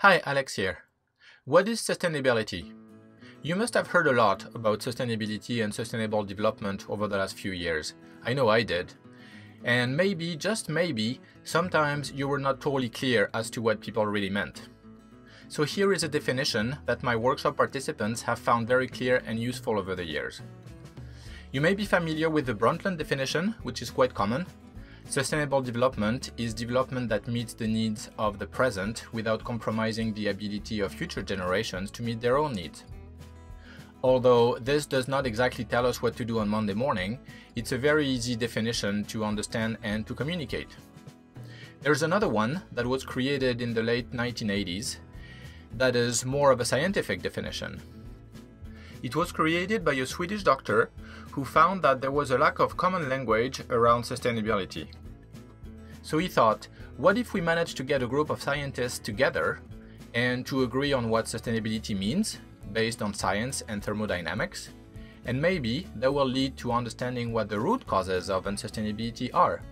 Hi, Alex here. What is sustainability? You must have heard a lot about sustainability and sustainable development over the last few years. I know I did. And maybe, just maybe, sometimes you were not totally clear as to what people really meant. So here is a definition that my workshop participants have found very clear and useful over the years. You may be familiar with the Brundtland definition, which is quite common. Sustainable development is development that meets the needs of the present without compromising the ability of future generations to meet their own needs. Although this does not exactly tell us what to do on Monday morning, it's a very easy definition to understand and to communicate. There's another one that was created in the late 1980s that is more of a scientific definition. It was created by a Swedish doctor who found that there was a lack of common language around sustainability. So he thought, what if we managed to get a group of scientists together and to agree on what sustainability means, based on science and thermodynamics, and maybe that will lead to understanding what the root causes of unsustainability are.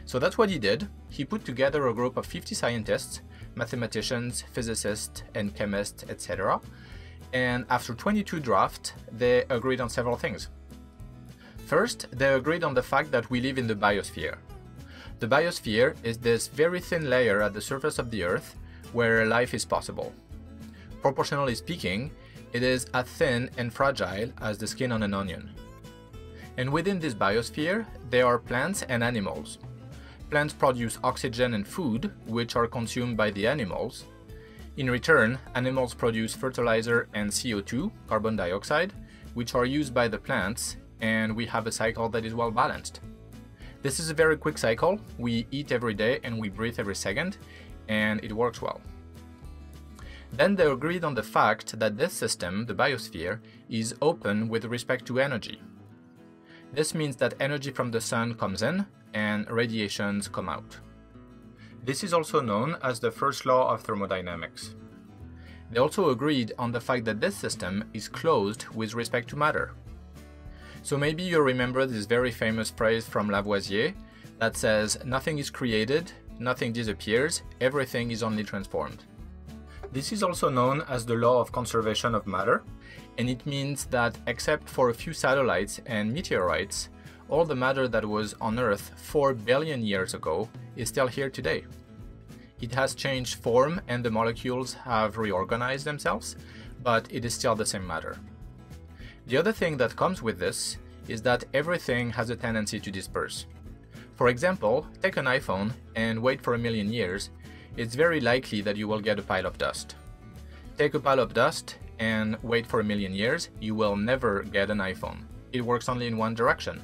So that's what he did. He put together a group of 50 scientists, mathematicians, physicists, and chemists, etc. And after 22 drafts, they agreed on several things. First, they agreed on the fact that we live in the biosphere. The biosphere is this very thin layer at the surface of the Earth where life is possible. Proportionally speaking, it is as thin and fragile as the skin on an onion. And within this biosphere, there are plants and animals. Plants produce oxygen and food, which are consumed by the animals. In return, animals produce fertilizer and CO2, carbon dioxide, which are used by the plants, and we have a cycle that is well balanced. This is a very quick cycle. We eat every day and we breathe every second, and it works well. Then they agreed on the fact that this system, the biosphere, is open with respect to energy. This means that energy from the sun comes in and radiations come out. This is also known as the first law of thermodynamics. They also agreed on the fact that this system is closed with respect to matter. So maybe you remember this very famous phrase from Lavoisier that says, nothing is created, nothing disappears, everything is only transformed. This is also known as the law of conservation of matter, and it means that except for a few satellites and meteorites, all the matter that was on Earth 4 billion years ago is still here today. It has changed form and the molecules have reorganized themselves, but it is still the same matter. The other thing that comes with this is that everything has a tendency to disperse. For example, take an iPhone and wait for 1,000,000 years, it's very likely that you will get a pile of dust. Take a pile of dust and wait for 1,000,000 years, you will never get an iPhone. It works only in one direction.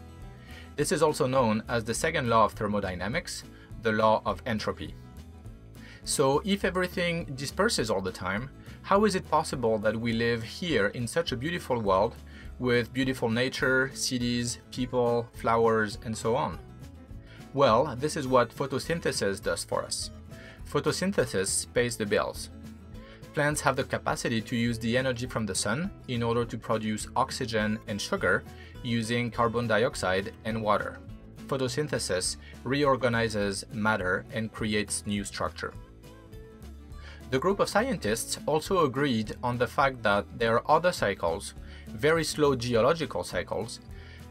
This is also known as the second law of thermodynamics, the law of entropy. So if everything disperses all the time, how is it possible that we live here in such a beautiful world with beautiful nature, cities, people, flowers, and so on? Well, this is what photosynthesis does for us. Photosynthesis pays the bills. Plants have the capacity to use the energy from the sun in order to produce oxygen and sugar using carbon dioxide and water. Photosynthesis reorganizes matter and creates new structure. The group of scientists also agreed on the fact that there are other cycles, very slow geological cycles,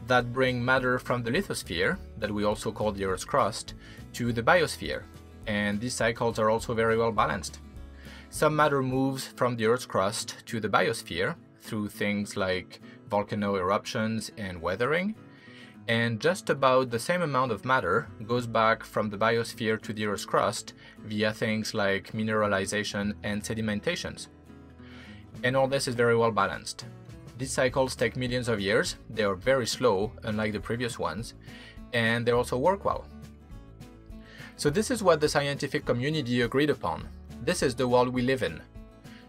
that bring matter from the lithosphere, that we also call the Earth's crust, to the biosphere, and these cycles are also very well balanced. Some matter moves from the Earth's crust to the biosphere through things like volcano eruptions and weathering, and just about the same amount of matter goes back from the biosphere to the Earth's crust via things like mineralization and sedimentations. And all this is very well balanced. These cycles take millions of years, they are very slow, unlike the previous ones, and they also work well. So this is what the scientific community agreed upon. This is the world we live in.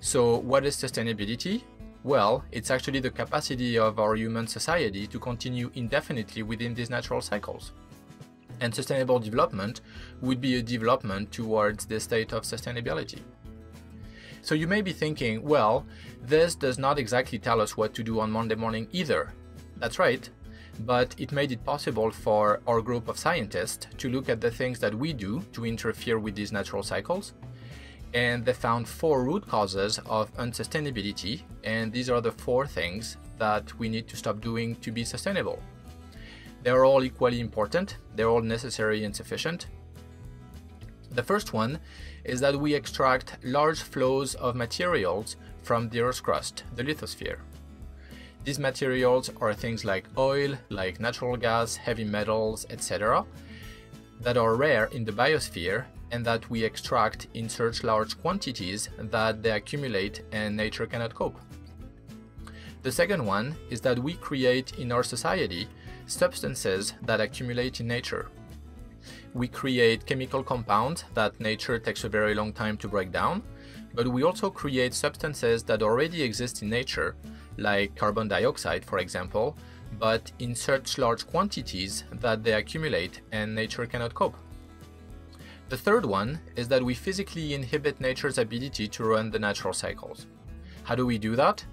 So what is sustainability? Well, it's actually the capacity of our human society to continue indefinitely within these natural cycles. And sustainable development would be a development towards this state of sustainability. So you may be thinking, well, this does not exactly tell us what to do on Monday morning either. That's right, but it made it possible for our group of scientists to look at the things that we do to interfere with these natural cycles and they found 4 root causes of unsustainability, and these are the 4 things that we need to stop doing to be sustainable. They're all equally important, they're all necessary and sufficient. The first one is that we extract large flows of materials from the Earth's crust, the lithosphere. These materials are things like oil, like natural gas, heavy metals, etc., that are rare in the biosphere and that we extract in such large quantities that they accumulate and nature cannot cope. The second one is that we create in our society substances that accumulate in nature. We create chemical compounds that nature takes a very long time to break down, but we also create substances that already exist in nature, like carbon dioxide, for example, but in such large quantities that they accumulate and nature cannot cope. The third one is that we physically inhibit nature's ability to run the natural cycles. How do we do that?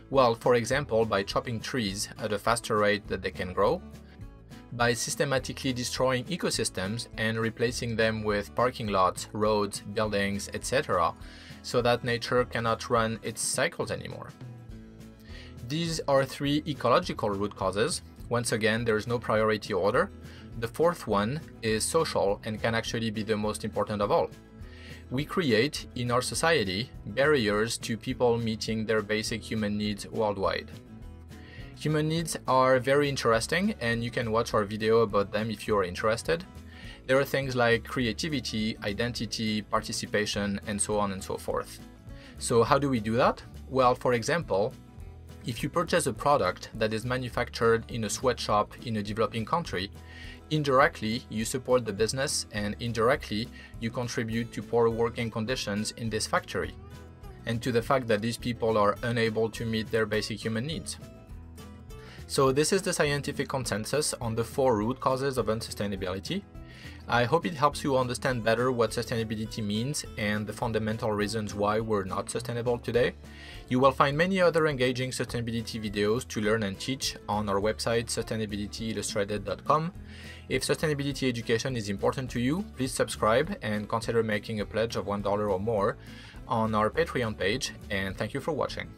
Well, for example, by chopping trees at a faster rate that they can grow, by systematically destroying ecosystems and replacing them with parking lots, roads, buildings, etc., so that nature cannot run its cycles anymore. These are 3 ecological root causes. Once again, there is no priority order. The fourth one is social and can actually be the most important of all. We create, in our society, barriers to people meeting their basic human needs worldwide. Human needs are very interesting, and you can watch our video about them if you are interested. There are things like creativity, identity, participation, and so on and so forth. So how do we do that? Well, for example, if you purchase a product that is manufactured in a sweatshop in a developing country, indirectly you support the business and indirectly you contribute to poor working conditions in this factory and to the fact that these people are unable to meet their basic human needs. So this is the scientific consensus on the 4 root causes of unsustainability. I hope it helps you understand better what sustainability means and the fundamental reasons why we're not sustainable today. You will find many other engaging sustainability videos to learn and teach on our website sustainabilityillustrated.com. If sustainability education is important to you, please subscribe and consider making a pledge of $1 or more on our Patreon page, and thank you for watching.